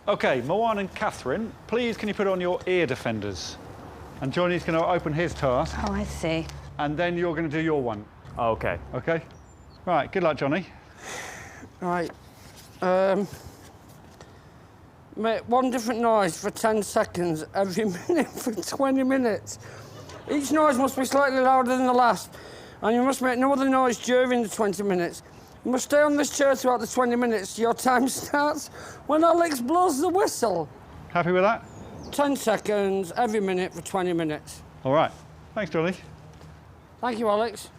OK, Moan and Catherine, please can you put on your ear defenders? And Johnny's going to open his task. Oh, I see. And then you're going to do your one. Oh, OK. OK? Right, good luck, Johnny. Right. Make one different noise for 10 seconds every minute for 20 minutes. Each noise must be slightly louder than the last, and you must make no other noise during the 20 minutes. You must stay on this chair throughout the 20 minutes. Your time starts when Alex blows the whistle. Happy with that? 10 seconds every minute for 20 minutes. All right. Thanks, Johnny. Thank you, Alex.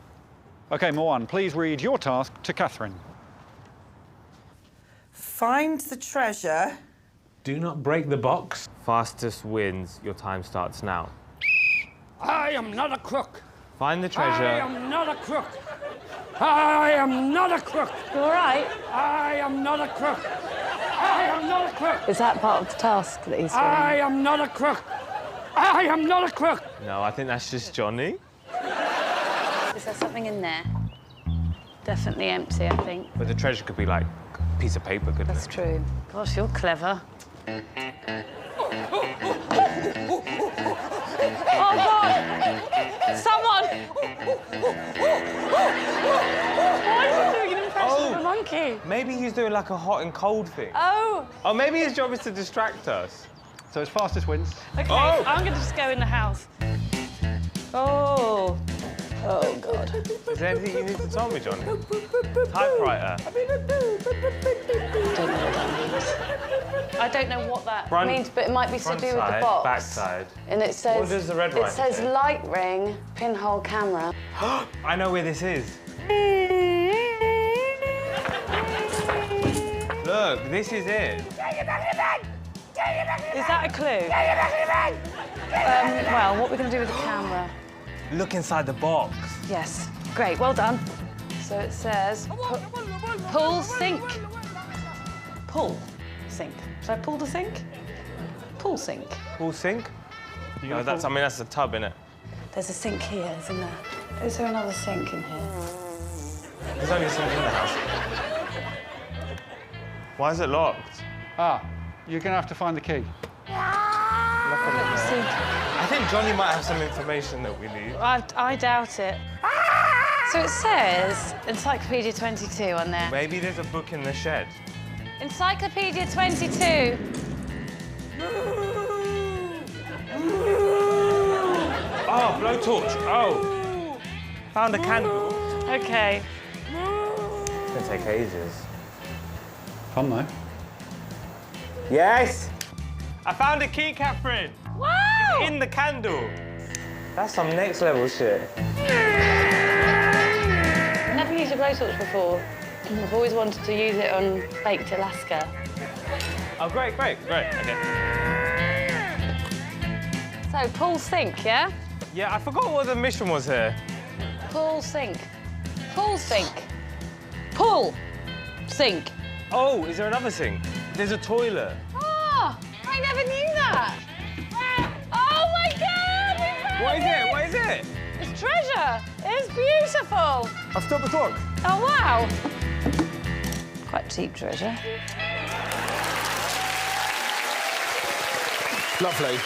OK, Moan, please read your task to Catherine. Find the treasure. Do not break the box. Fastest wins. Your time starts now. I am not a crook. Find the treasure. I am not a crook. I am not a crook. You all right? I am not a crook. I am not a crook. Is that part of the task that he's doing? I am not a crook. I am not a crook. No, I think that's just Johnny. Is there something in there? Definitely empty, I think. But the treasure could be like a piece of paper, couldn't That's it? true. Gosh, you're clever. Oh, God! Someone! Why is he doing an impression of a monkey? Maybe he's doing like a hot and cold thing. Oh! Oh, maybe his job is to distract us. So it's fastest wins. OK, Oh! I'm going to just go in the house. Oh. Oh, God. Is there anything you need to tell me, Johnny? Typewriter. I don't know what that Front- means, but it might be to front do with the side, box. back side. And it says... What does the red It writing says say? light ring, pinhole camera. I know where this is. Look, this is it. Is that a clue? Well, what are we going to do with the camera? Look inside the box. Yes. Great, well done. So it says... pull sink. Pull sink. Should I pull the sink? Pull sink. Pool sink? No, that's, I mean, that's a tub, innit? There's a sink here, isn't there? Is there another sink in here? There's only a sink in the house. Why is it locked? Ah, you're going to have to find the key. See, I think Johnny might have some information that we need. I doubt it. So it says Encyclopedia 22 on there. Maybe there's a book in the shed. Encyclopedia 22. Oh, blowtorch. Oh. Found a candle. OK. It's gonna take ages. Fun, though. Yes! I found a key, Catherine. Wow! In the candle. That's some next level shit. Never used a blowtorch before. I've always wanted to use it on Baked Alaska. Oh, great. Okay. So, pull sink, yeah? Yeah, I forgot what the mission was here. Pull sink. Pull sink. Pull sink. Oh, is there another sink? There's a toilet. Oh, I never knew that. Oh my God! We found What is it? It's treasure. It's beautiful. I've stopped the clock. Oh wow! Quite cheap treasure. Lovely.